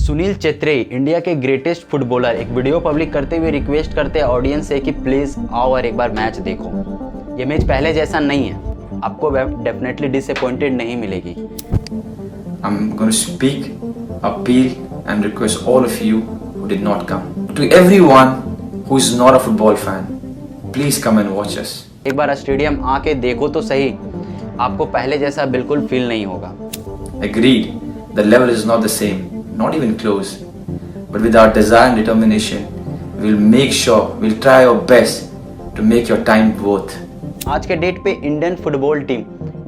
Sunil Chhetri India के greatest footballer एक video public करते हुए रिक्वेस्ट करते हैं ऑडियंस से कि प्लीज आओ और एक बार मैच देखो। ये मैच पहले जैसा नहीं है, आपको डेफिनेटली डिसअपॉइंटेड नहीं मिलेगी। I'm going to speak, appeal and request all of you who did not come. To everyone who is not a football fan, please come and watch us. एक बार स्टेडियम आके देखो तो सही, आपको पहले जैसा बिल्कुल फील नहीं होगा। Agreed, the level is not the same, not even close. But with our desire and determination, we'll make sure, we'll try our best to make your time worth. आज के डेट पे इंडियन फुटबॉल टीम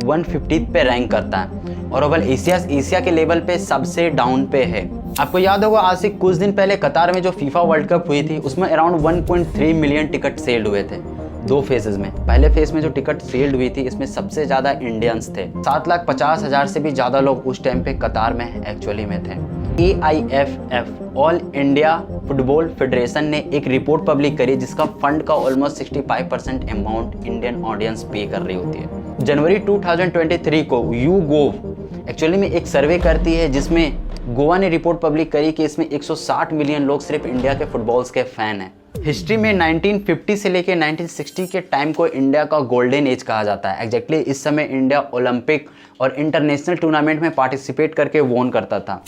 150 पे rank करता है और Oval Asia के level पे सबसे डाउन पे है। आपको याद होगा आज से कुछ दिन पहले कतार में जो फीफा वर्ल्ड कप हुई थी उसमें अराउंड 1.3 मिलियन टिकट सेल्ड हुए थे दो फेजेस में। पहले फेज में जो टिकट सेल्ड हुई थी इसमें सबसे ज्यादा इंडियंस थे, 7,50,000 से भी ज्यादा लोग उस टाइम पे कतार में एक्चुअली में थे। AIFF all India football federation ने एक रिपोर्ट पब्लिक करी जिसका फंड का ऑलमोस्ट 65% अमाउंट इंडियन ऑडियंस पे कर रही होती है। जनवरी 2023 को YouGov एक्चुअली में एक सर्वे करती है जिसमें गोवा ने रिपोर्ट पब्लिक करी कि इसमें 160 मिलियन लोग सिर्फ इंडिया के फुटबॉल्स के फैन हैं। हिस्ट्री में 1950 से लेके 1960 के टाइम को इंडिया का गोल्डन एज कहा जाता है। एग्जैक्टली इस समय इंडिया ओलंपिक और इंटरनेशनल टूर्नामेंट में पार्टिसिपेट करके वोन करता था।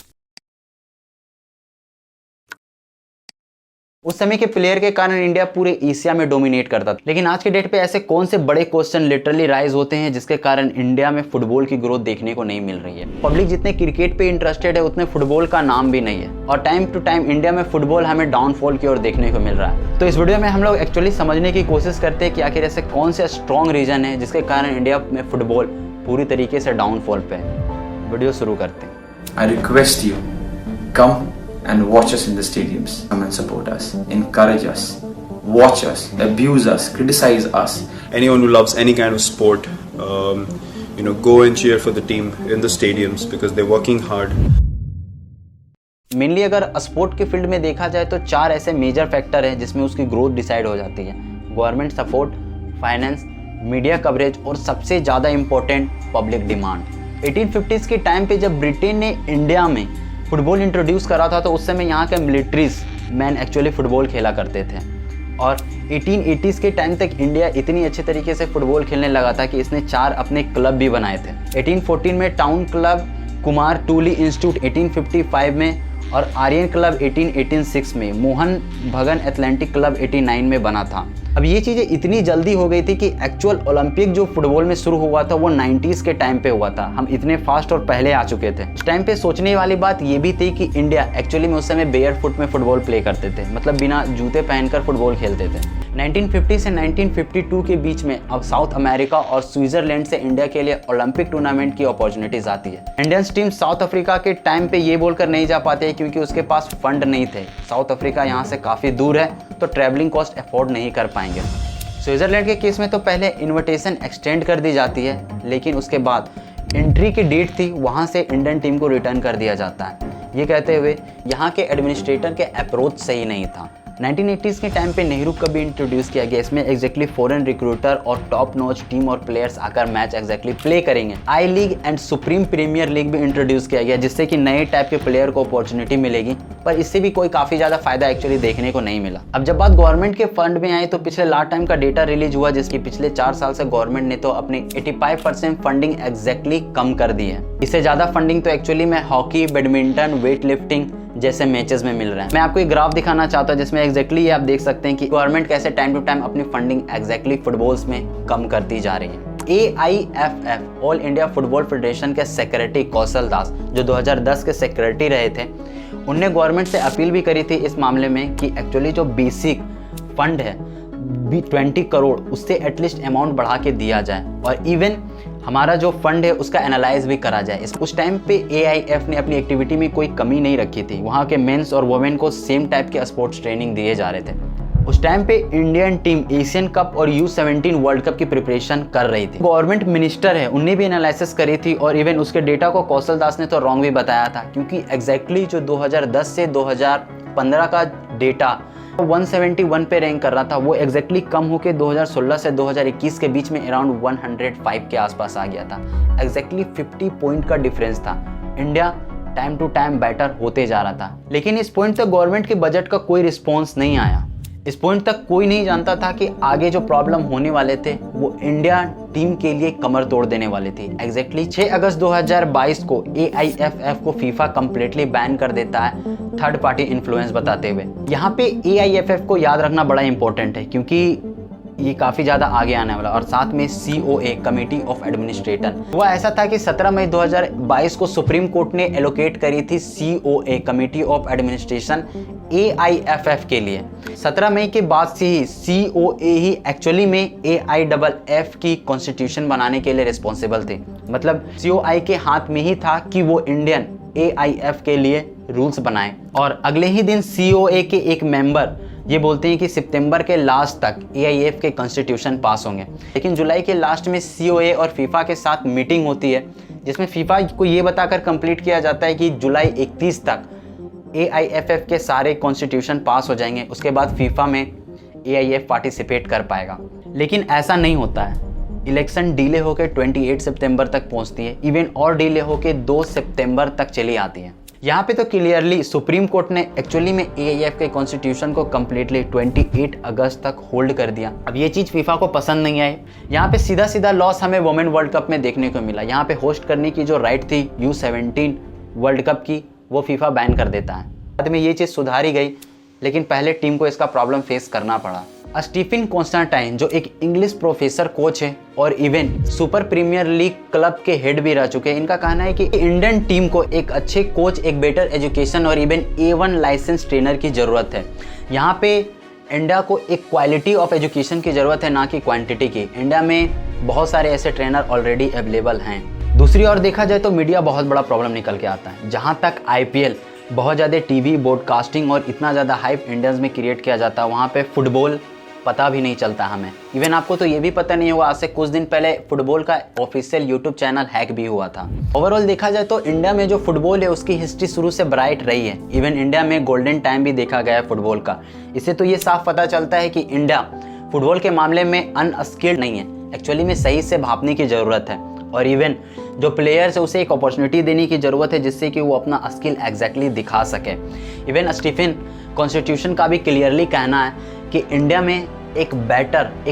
उस समय के प्लेयर के कारण इंडिया पूरे एशिया में डोमिनेट करता था। लेकिन आज के डेट पे ऐसे कौन से बड़े क्वेश्चन लिटरली राइज होते हैं जिसके कारण इंडिया में फुटबॉल की ग्रोथ देखने को नहीं मिल रही है। पब्लिक जितने क्रिकेट पे इंटरेस्टेड है उतने फुटबॉल का नाम भी नहीं है और टाइम टू टाइम इंडिया में फुटबॉल हमें डाउनफॉल की ओर देखने को मिल रहा है। तो इस वीडियो में हम लोग एक्चुअली समझने की कोशिश करते हैं कि आखिर ऐसे कौन से स्ट्रॉन्ग रीजन है जिसके कारण इंडिया में फुटबॉल पूरी तरीके से डाउनफॉल पे है। वीडियो शुरू करते हैं। I request you, come and watch us in the stadiums. Come and support us, encourage us, watch us, abuse us, criticize us. Anyone who loves any kind of sport, go and cheer for the team in the stadiums because they're working hard. Mainly अगर sport के field में देखा जाए तो 4 ऐसे major factor हैं जिसमें उसकी ग्रोथ डिसाइड हो जाती है। Government support, finance, media coverage और सबसे ज़्यादा इम्पोर्टेंट पब्लिक डिमांड। 1850s के टाइम पे जब ब्रिटेन ने इंडिया में फुटबॉल इंट्रोड्यूस करा था तो उस समय यहाँ के मिलिट्रीज मैन एक्चुअली फुटबॉल खेला करते थे और 1880s के टाइम तक इंडिया इतनी अच्छे तरीके से फुटबॉल खेलने लगा था कि इसने 4 अपने क्लब भी बनाए थे। 1814 में टाउन क्लब कुमार टूली इंस्टीट्यूट 1855 में और आर्यन क्लब 1886 में, मोहन भगन एथलेटिक क्लब 89 में बना था। अब ये चीज़ें इतनी जल्दी हो गई थी कि एक्चुअल ओलंपिक जो फुटबॉल में शुरू हुआ था वो 90s के टाइम पे हुआ था। हम इतने फास्ट और पहले आ चुके थे। उस टाइम पे सोचने वाली बात ये भी थी कि इंडिया एक्चुअली में उस समय बेयर फुट में फुटबॉल प्ले करते थे, मतलब बिना जूते पहनकर फुटबॉल खेलते थे। 1950 से 1952 के बीच में अब साउथ अमेरिका और स्विट्जरलैंड से इंडिया के लिए ओलंपिक टूर्नामेंट की अपॉर्चुनिटीज आती है। इंडियन टीम साउथ अफ्रीका के टाइम पे ये बोलकर नहीं जा पाते क्योंकि उसके पास फंड नहीं थे। साउथ अफ्रीका यहाँ से काफ़ी दूर है तो ट्रैवलिंग कॉस्ट अफोर्ड नहीं कर पाएंगे। स्विट्जरलैंड के केस में तो पहले इन्विटेशन एक्सटेंड कर दी जाती है लेकिन उसके बाद एंट्री की डेट थी वहाँ से इंडियन टीम को रिटर्न कर दिया जाता है, ये कहते हुए यहाँ के एडमिनिस्ट्रेटर के अप्रोच सही नहीं था। 1980s के टाइम पे नेहरू कप भी इंट्रोड्यूस किया गया। इसमें एग्जैक्टली फॉरेन रिक्रूटर और टॉप नॉच टीम और प्लेयर्स आकर मैच एग्जैक्टली प्ले करेंगे। I league and supreme premier league भी इंट्रोड्यूस किया गया जिससे कि नए टाइप के प्लेयर को अपॉर्चुनिटी मिलेगी, पर इससे भी कोई काफ़ी ज़्यादा फायदा एक्चुअली देखने को नहीं मिला। अब जब बात गवर्नमेंट के फंड में आई तो पिछले लास्ट टाइम का डेटा रिलीज हुआ जिसकी पिछले 4 साल से गवर्नमेंट ने तो अपनी 85% फंडिंग एग्जैक्टली कम कर दी है। इससे ज़्यादा फंडिंग तो एक्चुअली में हॉकी, बैडमिंटन, वेट लिफ्टिंग जैसे मैचेस में मिल रहा है। मैं आपको एक ग्राफ दिखाना चाहता हूँ जिसमें एग्जैक्टली आप देख सकते हैं कि गवर्नमेंट कैसे टाइम टू टाइम अपनी फंडिंग एग्जैक्टली फुटबॉल्स में कम करती जा रही है। AIFF all India football federation के सेक्रेटरी कौशल दास जो 2010 के सेक्रेटरी रहे थे, उनने गवर्नमेंट से अपील भी करी थी इस मामले में कि एक्चुअली जो बेसिक फंड है 20 करोड़ उससे एटलीस्ट अमाउंट बढ़ा के दिया जाए और इवन हमारा जो फंड है उसका एनालाइज भी करा जाए। उस टाइम पे AIF ने अपनी एक्टिविटी में कोई कमी नहीं रखी थी। वहाँ के मेंस और वुमेन को सेम टाइप के स्पोर्ट्स ट्रेनिंग दिए जा रहे थे। उस टाइम पे इंडियन टीम एशियन कप और U17 वर्ल्ड कप की प्रिपरेशन कर रही थी। गवर्नमेंट मिनिस्टर है उनने भी एनालिसिस करी थी और इवन उसके डेटा को कौशल दास ने तो रॉन्ग भी बताया था क्योंकि एग्जैक्टली जो 2010 से 2015 का डेटा 171 पे रैंक कर रहा था वो एग्जैक्टली कम होकर 2016 से 2021 के बीच में अराउंड 105 के आसपास आ गया था। एग्जैक्टली 50 पॉइंट का डिफरेंस था। India time to time better होते जा रहा था। लेकिन इस पॉइंट तक गवर्नमेंट के बजट का कोई रिस्पॉन्स नहीं आया। इस पॉइंट तक कोई नहीं जानता था कि आगे जो प्रॉब्लम होने वाले थे वो इंडिया टीम के लिए कमर तोड़ देने वाले थे। एग्जैक्टली 6 अगस्त 2022 को AIFF को फीफा कंप्लीटली बैन कर देता है थर्ड पार्टी इन्फ्लुएंस बताते हुए। यहाँ पे AIFF को याद रखना बड़ा इंपॉर्टेंट है क्योंकि ये काफ़ी ज़्यादा आगे आने वाला। और साथ में COA कमेटी ऑफ एडमिनिस्ट्रेटर, वो ऐसा था कि 17 मई 2022 को सुप्रीम कोर्ट ने एलोकेट करी थी COA committee of administration AIFF के लिए। 17 मई के बाद से ही COA ही एक्चुअली में AIFF की कॉन्स्टिट्यूशन बनाने के लिए रिस्पॉन्सिबल थे। मतलब COI के हाथ में ही था कि वो इंडियन AIF के लिए रूल्स बनाए। और अगले ही दिन COA के एक मेंबर ये बोलते हैं कि सितंबर के लास्ट तक AIF के कॉन्स्टिट्यूशन पास होंगे। लेकिन जुलाई के लास्ट में COA और फीफा के साथ मीटिंग होती है जिसमें फीफा को ये बताकर कंप्लीट किया जाता है कि जुलाई 31 तक AIFF के सारे कॉन्स्टिट्यूशन पास हो जाएंगे, उसके बाद फीफा में AIF पार्टिसिपेट कर पाएगा। लेकिन ऐसा नहीं होता है। इलेक्शन डिले होकर 28 सितंबर तक पहुंचती है, इवन और डिले होकर 2 सितंबर तक चली आती है। यहाँ पे तो क्लियरली सुप्रीम कोर्ट ने एक्चुअली में AIF के कॉन्स्टिट्यूशन को कम्प्लीटली 28 अगस्त तक होल्ड कर दिया। अब ये चीज़ फीफा को पसंद नहीं आई। यहाँ पे सीधा सीधा लॉस हमें वुमेन वर्ल्ड कप में देखने को मिला। यहाँ पे होस्ट करने की जो राइट थी U17 वर्ल्ड कप की, वो फीफा बैन कर देता है। बाद में ये चीज़ सुधारी गई, लेकिन पहले टीम को इसका प्रॉब्लम फेस करना पड़ा। स्टीफन कॉन्स्टेंटाइन जो एक इंग्लिश प्रोफेसर कोच है और even super premier league club के हेड भी रह चुके हैं, इनका कहना है कि इंडियन टीम को एक अच्छे कोच, एक बेटर एजुकेशन और इवन A1 लाइसेंस ट्रेनर की ज़रूरत है। यहाँ पे इंडिया को एक क्वालिटी ऑफ एजुकेशन की ज़रूरत है, ना कि क्वांटिटी की। इंडिया में बहुत सारे ऐसे ट्रेनर ऑलरेडी अवेलेबल हैं। दूसरी ओर देखा जाए तो मीडिया बहुत बड़ा प्रॉब्लम निकल के आता है। जहाँ तक IPL बहुत ज़्यादा TV ब्रॉडकास्टिंग और इतना ज़्यादा हाइप इंडियंस में क्रिएट किया जाता है, वहाँ पे फुटबॉल पता भी नहीं चलता हमें। इवन आपको तो ये भी पता नहीं होगा, आज से कुछ दिन पहले फुटबॉल का ऑफिशियल YouTube चैनल हैक भी हुआ था। ओवरऑल देखा जाए तो इंडिया में जो फुटबॉल है उसकी हिस्ट्री शुरू से ब्राइट रही है। इवन इंडिया में गोल्डन टाइम भी देखा गया है फुटबॉल का। इससे तो ये साफ पता चलता है कि इंडिया फुटबॉल के मामले में अनस्किल्ड नहीं है, एक्चुअली में सही से भापने की ज़रूरत है। और इवन जो प्लेयर्स है उसे एक अपॉर्चुनिटी देने की ज़रूरत है जिससे कि वो अपना स्किल एग्जैक्टली दिखा सके। इवन स्टीफन कॉन्स्टिट्यूशन का भी क्लियरली कहना है कि इंडिया में एक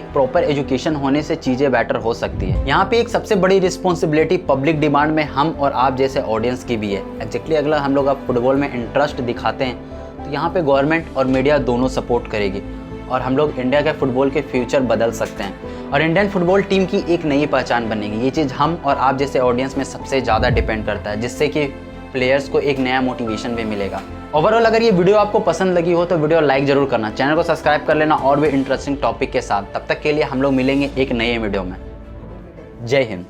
प्रॉपर एजुकेशन होने से चीज़ें बेटर हो सकती है। यहाँ पे एक सबसे बड़ी रिस्पॉन्सिबिलिटी पब्लिक डिमांड में हम और आप जैसे ऑडियंस की भी है। एग्जैक्टली अगर हम लोग अब फुटबॉल में इंटरेस्ट दिखाते हैं तो यहाँ पे गवर्नमेंट और मीडिया दोनों सपोर्ट करेगी और हम लोग इंडिया के फुटबॉल के फ्यूचर बदल सकते हैं और इंडियन फुटबॉल टीम की एक नई पहचान बनेगी। ये चीज़ हम और आप जैसे ऑडियंस में सबसे ज़्यादा डिपेंड करता है, जिससे कि प्लेयर्स को एक नया मोटिवेशन भी मिलेगा। ओवरऑल अगर ये वीडियो आपको पसंद लगी हो तो वीडियो लाइक जरूर करना, चैनल को सब्सक्राइब कर लेना और भी इंटरेस्टिंग टॉपिक के साथ। तब तक के लिए हम लोग मिलेंगे एक नए वीडियो में। जय हिंद।